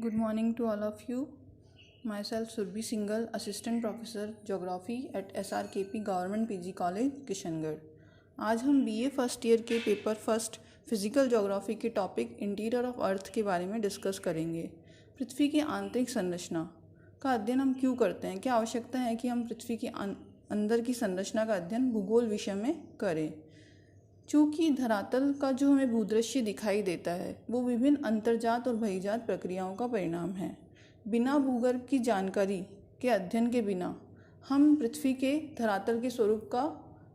Good morning to all of you. Myself Surbhi Singhal, Assistant Professor Geography at SRKP Government PG College, Kishangarh. आज हम BA first year के paper first physical geography के topic interior of earth के बारे में discuss करेंगे। पृथ्वी की आंतरिक संरचना का अध्ययन हम क्यों करते हैं, क्या आवश्यकता है कि हम पृथ्वी के अंदर की संरचना का अध्ययन भूगोल विषय में करें। चूँकि धरातल का जो हमें भूदृश्य दिखाई देता है वो विभिन्न अंतर्जात और बहिर्जात प्रक्रियाओं का परिणाम है। बिना भूगर्भ की जानकारी के अध्ययन के बिना हम पृथ्वी के धरातल के स्वरूप का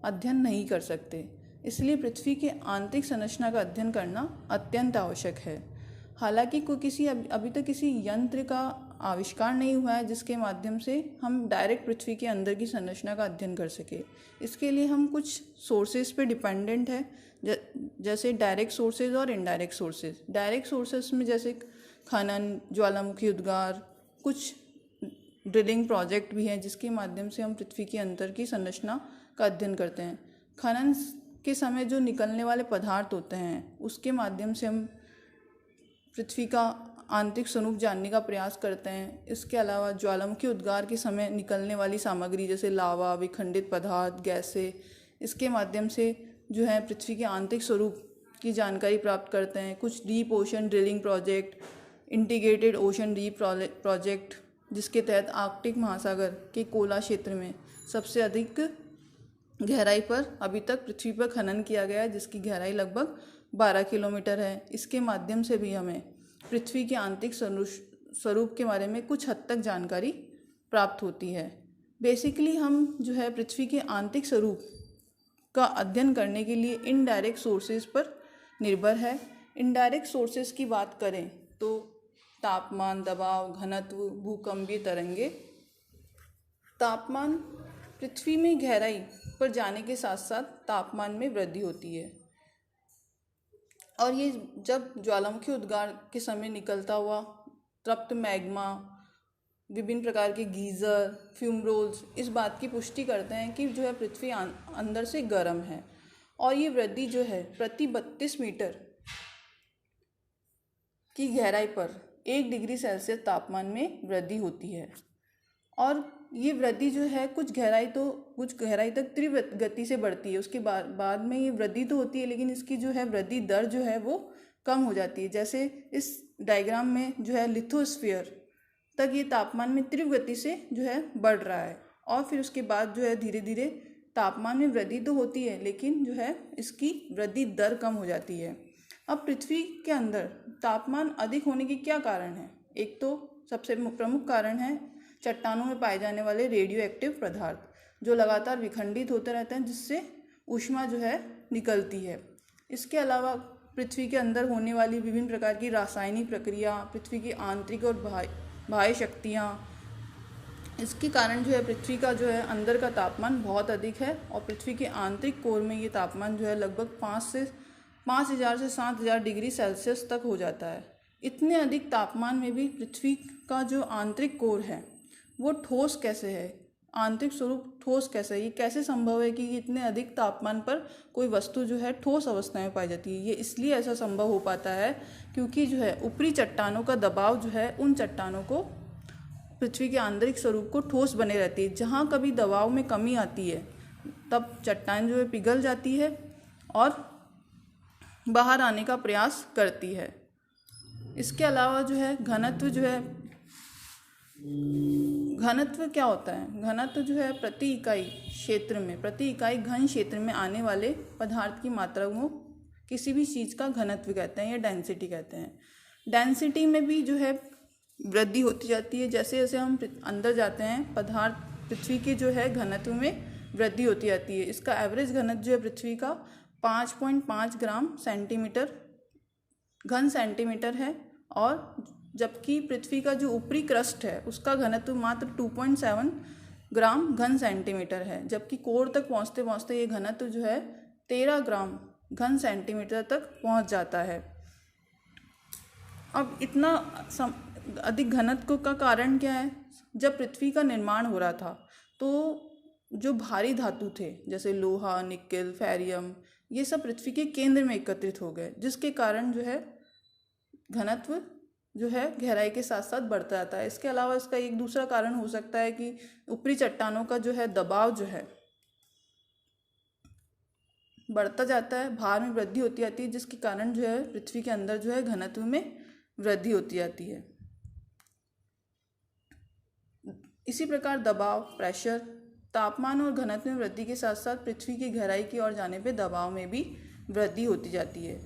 अध्ययन नहीं कर सकते। इसलिए पृथ्वी के आंतरिक संरचना का अध्ययन करना अत्यंत आवश्यक है। हालांकि अभी तक किसी यंत्र का आविष्कार नहीं हुआ है जिसके माध्यम से हम डायरेक्ट पृथ्वी के अंदर की संरचना का अध्ययन कर सके। इसके लिए हम कुछ सोर्सेज पे डिपेंडेंट है, जैसे डायरेक्ट सोर्सेज और इनडायरेक्ट सोर्सेज। डायरेक्ट सोर्सेज में जैसे खनन, ज्वालामुखी उद्गार, कुछ ड्रिलिंग प्रोजेक्ट भी हैं जिसके माध्यम से हम पृथ्वी के अंदर की संरचना का अध्ययन करते हैं। खनन के समय जो निकलने वाले पदार्थ होते हैं उसके माध्यम से हम पृथ्वी का आंतरिक स्वरूप जानने का प्रयास करते हैं। इसके अलावा ज्वालामुखी उद्गार के समय निकलने वाली सामग्री जैसे लावा, विखंडित पदार्थ, गैसें, इसके माध्यम से जो है पृथ्वी के आंतरिक स्वरूप की जानकारी प्राप्त करते हैं। कुछ deep ocean drilling project, integrated ocean deep project, जिसके तहत आर्कटिक महासागर के कोला क्षेत्र में सबसे अधिक गहराई पर अभी तक पृथ्वी पर खनन किया गया है, जिसकी गहराई लगभग 12 किलोमीटर है। इसके माध्यम से भी हमें पृथ्वी के आंतरिक स्वरूप के बारे में कुछ हद तक जानकारी प्राप्त होती है। बेसिकली हम जो है पृथ्वी के आंतरिक स्वरूप का अध्ययन करने के लिए इनडायरेक्ट सोर्सेज पर निर्भर है। इनडायरेक्ट सोर्सेज की बात करें तो तापमान, दबाव, घनत्व, भूकंपीय तरंगे। तापमान, पृथ्वी में गहराई पर जाने के साथ साथ तापमान में वृद्धि होती है और ये जब ज्वालामुखी उद्गार के समय निकलता हुआ तप्त मैग्मा, विभिन्न प्रकार के गीज़र, फ्यूमरोल्स इस बात की पुष्टि करते हैं कि जो है पृथ्वी अंदर से गर्म है। और ये वृद्धि जो है प्रति 32 मीटर की गहराई पर 1 डिग्री सेल्सियस तापमान में वृद्धि होती है। और ये वृद्धि जो है कुछ गहराई तक तीव्र गति से बढ़ती है। उसके बाद में ये वृद्धि तो होती है लेकिन इसकी जो है वृद्धि दर जो है वो कम हो जाती है। जैसे इस डायग्राम में जो है लिथोस्फीयर तक ये तापमान में तीव्र गति से जो है बढ़ रहा है और फिर उसके बाद जो है धीरे धीरे तापमान में वृद्धि तो होती है लेकिन जो है इसकी वृद्धि दर कम हो जाती है। अब पृथ्वी के अंदर तापमान अधिक होने के क्या कारण है? एक तो सबसे प्रमुख कारण है चट्टानों में पाए जाने वाले रेडियो एक्टिव पदार्थ जो लगातार विखंडित होते रहते हैं, जिससे ऊष्मा जो है निकलती है। इसके अलावा पृथ्वी के अंदर होने वाली विभिन्न प्रकार की रासायनिक प्रक्रिया, पृथ्वी की आंतरिक और बाह्य शक्तियाँ, इसके कारण जो है पृथ्वी का जो है अंदर का तापमान बहुत अधिक है और पृथ्वी के आंतरिक कोर में ये तापमान जो है लगभग 5,000 से 7,000 डिग्री सेल्सियस तक हो जाता है। इतने अधिक तापमान में भी पृथ्वी का जो आंतरिक कोर है वो ठोस कैसे है, आंतरिक स्वरूप ठोस कैसे है? ये कैसे संभव है कि इतने अधिक तापमान पर कोई वस्तु जो है ठोस अवस्था में पाई जाती है? ये इसलिए ऐसा संभव हो पाता है क्योंकि जो है ऊपरी चट्टानों का दबाव जो है उन चट्टानों को पृथ्वी के आंतरिक स्वरूप को ठोस बने रहती है। जहाँ कभी दबाव में कमी आती है तब चट्टान जो है पिघल जाती है और बाहर आने का प्रयास करती है। इसके अलावा जो है घनत्व क्या होता है? घनत्व जो है प्रति इकाई घन क्षेत्र में आने वाले पदार्थ की मात्रा को किसी भी चीज़ का घनत्व कहते हैं या डेंसिटी कहते हैं। डेंसिटी में भी जो है वृद्धि होती जाती है। जैसे जैसे हम अंदर जाते हैं पृथ्वी के जो है घनत्व में वृद्धि होती जाती है। इसका एवरेज घनत्व जो है पृथ्वी का 5.5 ग्राम घन सेंटीमीटर है और जबकि पृथ्वी का जो ऊपरी क्रस्ट है उसका घनत्व मात्र 2.7 ग्राम घन सेंटीमीटर है, जबकि कोर तक पहुँचते पहुँचते ये घनत्व जो है 13 ग्राम घन सेंटीमीटर तक पहुँच जाता है। अब इतना अधिक घनत्व का कारण क्या है? जब पृथ्वी का निर्माण हो रहा था तो जो भारी धातु थे जैसे लोहा, निकेल, फेरियम, ये सब पृथ्वी के केंद्र में एकत्रित हो गए, जिसके कारण जो है घनत्व जो है गहराई के साथ साथ बढ़ता जाता है। इसके अलावा इसका एक दूसरा कारण हो सकता है कि ऊपरी चट्टानों का जो है दबाव जो है बढ़ता जाता है, भार में वृद्धि होती जाती है, जिसके कारण जो है पृथ्वी के अंदर जो है घनत्व में वृद्धि होती जाती है। इसी प्रकार दबाव, प्रेशर, तापमान और घनत्व में वृद्धि के साथ साथ पृथ्वी की गहराई की ओर जाने पे दबाव में भी वृद्धि होती जाती है।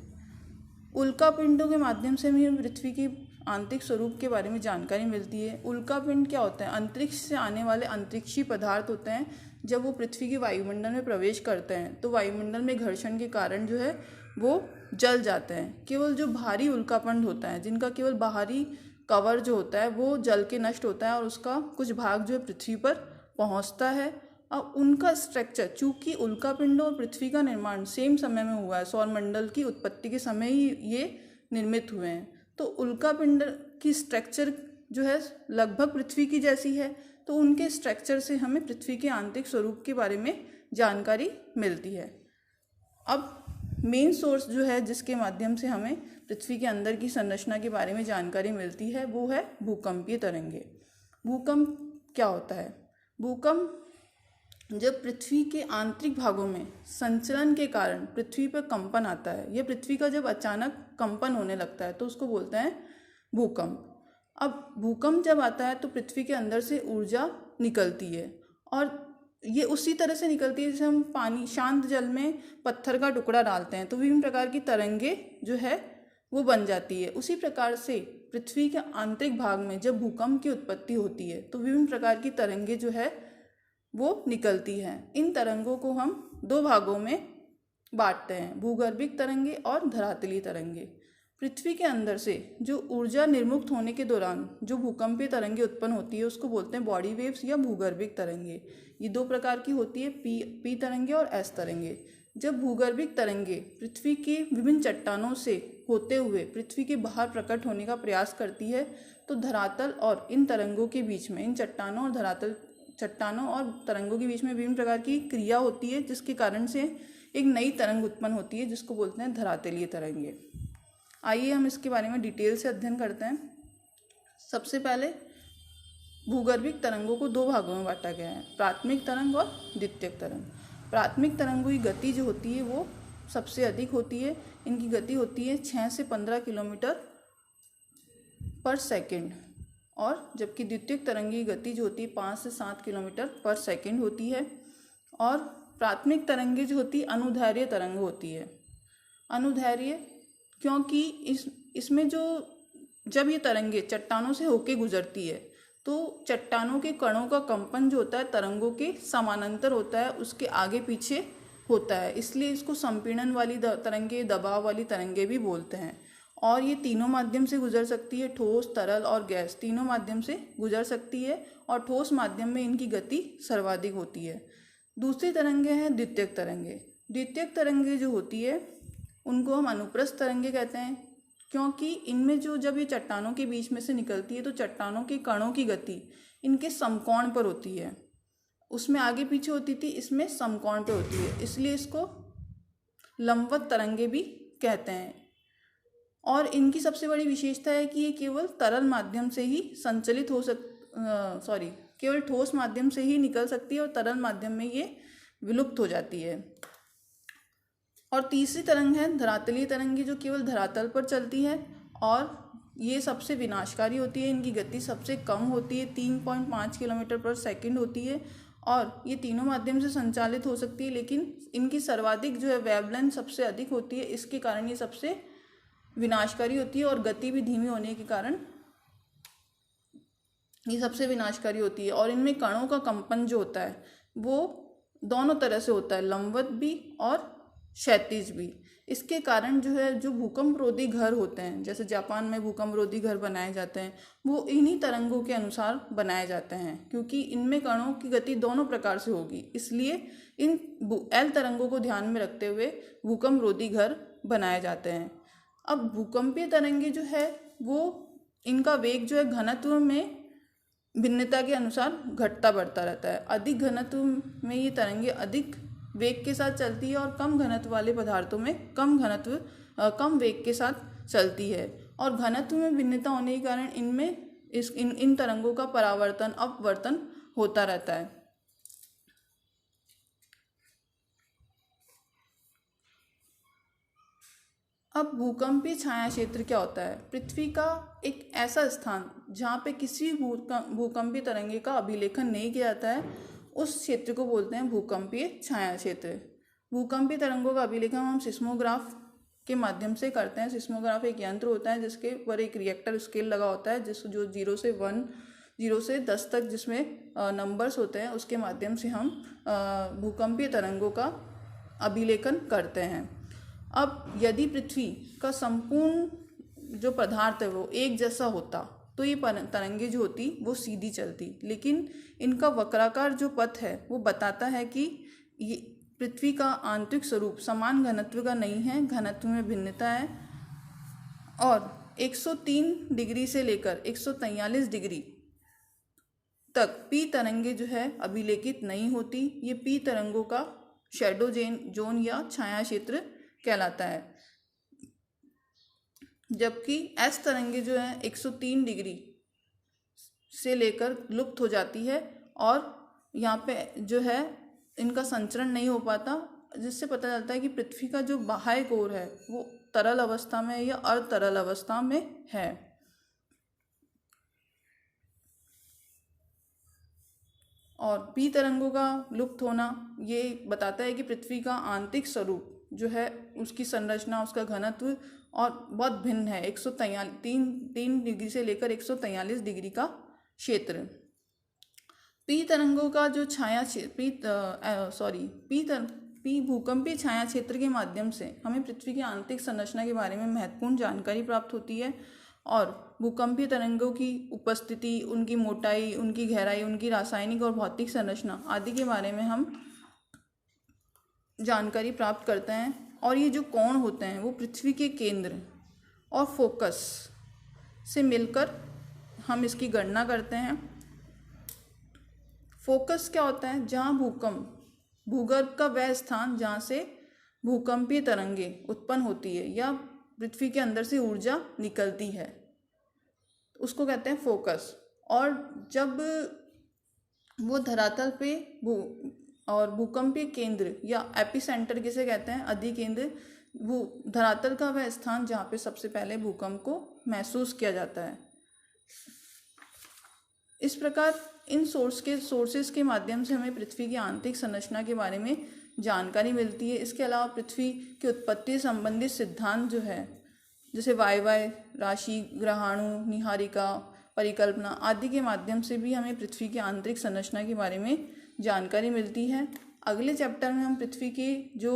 उल्कापिंडों के माध्यम से भी पृथ्वी की आंतरिक स्वरूप के बारे में जानकारी मिलती है। उल्कापिंड क्या होता है? अंतरिक्ष से आने वाले अंतरिक्षीय पदार्थ होते हैं। जब वो पृथ्वी के वायुमंडल में प्रवेश करते हैं तो वायुमंडल में घर्षण के कारण जो है वो जल जाते हैं। केवल जो भारी उल्कापिंड होता है, जिनका केवल बाहरी कवर जो होता है वो जल के नष्ट होता है और उसका कुछ भाग जो है पृथ्वी पर पहुंचता है। अब उनका स्ट्रक्चर, चूंकि उल्कापिंडों और पृथ्वी का निर्माण सेम समय में हुआ है, सौरमंडल की उत्पत्ति के समय ही ये निर्मित हुए हैं, तो उल्कापिंड की स्ट्रक्चर जो है लगभग पृथ्वी की जैसी है। तो उनके स्ट्रक्चर से हमें पृथ्वी के आंतरिक स्वरूप के बारे में जानकारी मिलती है। अब मेन सोर्स जो है जिसके माध्यम से हमें पृथ्वी के अंदर की संरचना के बारे में जानकारी मिलती है वो है भूकंपीय तरंगे। भूकंप क्या होता है? भूकंप जब पृथ्वी के आंतरिक भागों में संचलन के कारण पृथ्वी पर कंपन आता है, यह पृथ्वी का जब अचानक कंपन होने लगता है तो उसको बोलते हैं भूकंप। अब भूकंप जब आता है तो पृथ्वी के अंदर से ऊर्जा निकलती है और ये उसी तरह से निकलती है जैसे हम पानी, शांत जल में पत्थर का टुकड़ा डालते हैं तो विभिन्न प्रकार की तरंगे जो है वो बन जाती है। उसी प्रकार से पृथ्वी के आंतरिक भाग में जब भूकंप की उत्पत्ति होती है तो विभिन्न प्रकार की तरंगे जो है वो निकलती हैं। इन तरंगों को हम दो भागों में बांटते हैं, भूगर्भिक तरंगे और धरातलीय तरंगे। पृथ्वी के अंदर से जो ऊर्जा निर्मुक्त होने के दौरान जो भूकंपीय तरंगे उत्पन्न होती है उसको बोलते हैं बॉडी वेव्स या भूगर्भिक तरंगे। ये दो प्रकार की होती है, पी तरंगे और एस तरंगे। जब भूगर्भिक तरंगे पृथ्वी के विभिन्न चट्टानों से होते हुए पृथ्वी के बाहर प्रकट होने का प्रयास करती है तो धरातल और इन तरंगों के बीच में, इन चट्टानों और तरंगों के बीच में विभिन्न प्रकार की क्रिया होती है, जिसके कारण से एक नई तरंग उत्पन्न होती है जिसको बोलते हैं धरातलीय तरंगे। आइए हम इसके बारे में डिटेल से अध्ययन करते हैं। सबसे पहले भूगर्भिक तरंगों को दो भागों में बांटा गया है, प्राथमिक तरंग और द्वितीयक तरंग। प्राथमिक तरंगों की गति जो होती है वो सबसे अधिक होती है। इनकी गति होती है 6 से 15 किलोमीटर पर सेकेंड, और जबकि द्वितीयक तरंग की गति जो होती है 5 से 7 किलोमीटर पर सेकेंड होती है। और प्राथमिक तरंगे जो होती है अनुदैर्घ्य तरंग होती है। अनुदैर्घ्य क्योंकि इसमें जब ये तरंगे चट्टानों से होके गुजरती है तो चट्टानों के कणों का कंपन जो होता है तरंगों के समानांतर होता है, उसके आगे पीछे होता है, इसलिए इसको संपीड़न वाली तरंगे, दबाव वाली तरंगे भी बोलते हैं। और ये तीनों माध्यम से गुजर सकती है, ठोस, तरल और गैस तीनों माध्यम से गुजर सकती है, और ठोस माध्यम में इनकी गति सर्वाधिक होती है। दूसरी तरंगे हैं द्वितीयक तरंगे। द्वितीयक तरंगे जो होती है उनको हम अनुप्रस्थ तरंगे कहते हैं, क्योंकि इनमें जब ये चट्टानों के बीच में से निकलती है तो चट्टानों के कणों की गति इनके समकोण पर होती है। उसमें आगे पीछे होती थी, इसमें समकोण पर होती है, इसलिए इसको लंबवत तरंगे भी कहते हैं। और इनकी सबसे बड़ी विशेषता है कि ये केवल तरल माध्यम से ही संचलित हो केवल ठोस माध्यम से ही निकल सकती है और तरल माध्यम में ये विलुप्त हो जाती है। और तीसरी तरंग है धरातलीय तरंगे, जो केवल धरातल पर चलती है और ये सबसे विनाशकारी होती है। इनकी गति सबसे कम होती है, 3.5 किलोमीटर पर सेकंड होती है, और ये तीनों माध्यम से संचालित हो सकती है, लेकिन इनकी सर्वाधिक जो है वेवलेंथ सबसे अधिक होती है। इसके कारण ये सबसे विनाशकारी होती है, और गति भी धीमी होने के कारण ये सबसे विनाशकारी होती है। और इनमें कणों का कंपन जो होता है वो दोनों तरह से होता है, लंबवत भी और क्षैतिज भी। इसके कारण जो भूकंपरोधी घर होते हैं, जैसे जापान में भूकंपरोधी घर बनाए जाते हैं, वो इन्हीं तरंगों के अनुसार बनाए जाते हैं, क्योंकि इनमें कणों की गति दोनों प्रकार से होगी। इसलिए इन एल तरंगों को ध्यान में रखते हुए भूकंपरोधी घर बनाए जाते हैं। अब भूकंपीय तरंगे जो है वो इनका वेग जो है घनत्व में भिन्नता के अनुसार घटता बढ़ता रहता है। अधिक घनत्व में ये तरंगे अधिक वेग के साथ चलती है, और कम घनत्व वाले पदार्थों में कम वेग के साथ चलती है। और घनत्व में भिन्नता होने के कारण इनमें इन तरंगों का परावर्तन अपवर्तन होता रहता है। अब भूकंपीय छाया क्षेत्र क्या होता है? पृथ्वी का एक ऐसा स्थान जहाँ पे किसी भूकंपीय तरंगे का अभिलेखन नहीं किया जाता है, उस क्षेत्र को बोलते हैं भूकंपीय छाया क्षेत्र। भूकंपीय तरंगों का अभिलेखन हम सिस्मोग्राफ के माध्यम से करते हैं। सिस्मोग्राफ एक यंत्र होता है जिसके ऊपर एक रिएक्टर स्केल लगा होता है, जो 0 से 10 तक जिसमें नंबर्स होते हैं, उसके माध्यम से हम भूकंपीय तरंगों का अभिलेखन करते हैं। अब यदि पृथ्वी का संपूर्ण जो पदार्थ है वो एक जैसा होता तो ये तरंगे जो होती वो सीधी चलती, लेकिन इनका वक्राकार जो पथ है वो बताता है कि ये पृथ्वी का आंतरिक स्वरूप समान घनत्व का नहीं है, घनत्व में भिन्नता है। और 103 डिग्री से लेकर 143 डिग्री तक पी तरंगे जो है अभिलेखित नहीं होती। ये पी तरंगों का शैडो जोन या छाया क्षेत्र कहलाता है, जबकि एस तरंगे जो है 103 डिग्री से लेकर लुप्त हो जाती है और यहाँ पे जो है इनका संचरण नहीं हो पाता, जिससे पता चलता है कि पृथ्वी का जो बाह्य कोर है वो तरल अवस्था में या अर्धतरल अवस्था में है। और पी तरंगों का लुप्त होना ये बताता है कि पृथ्वी का आंतरिक स्वरूप जो है उसकी संरचना, उसका घनत्व और बहुत भिन्न है। 143 डिग्री से लेकर 143 डिग्री का क्षेत्र। पी तरंगों का जो पी भूकंपीय छाया क्षेत्र के माध्यम से हमें पृथ्वी की आंतरिक संरचना के बारे में महत्वपूर्ण जानकारी प्राप्त होती है और भूकंपीय तरंगों की उपस्थिति, उनकी मोटाई, उनकी गहराई, उनकी रासायनिक और भौतिक संरचना आदि के बारे में हम जानकारी प्राप्त करते हैं। और ये जो कोण होते हैं वो पृथ्वी के केंद्र और फोकस से मिलकर हम इसकी गणना करते हैं। फोकस क्या होता है? जहाँ भूगर्भ का वह स्थान जहाँ से भूकंपीय तरंगे उत्पन्न होती है या पृथ्वी के अंदर से ऊर्जा निकलती है, उसको कहते हैं फोकस। और जब वो धरातल पे और भूकंपीय केंद्र या एपिसेंटर किसे कहते हैं, अधिकेंद्र, धरातल का वह स्थान जहाँ पे सबसे पहले भूकंप को महसूस किया जाता है। इस प्रकार इन सोर्सेस के माध्यम से हमें पृथ्वी की आंतरिक संरचना के बारे में जानकारी मिलती है। इसके अलावा पृथ्वी की उत्पत्ति संबंधित सिद्धांत जो है, जैसे वायवाय राशि, ग्रहाणु, निहारिका, परिकल्पना आदि के माध्यम से भी हमें पृथ्वी की आंतरिक संरचना के बारे में जानकारी मिलती है। अगले चैप्टर में हम पृथ्वी की जो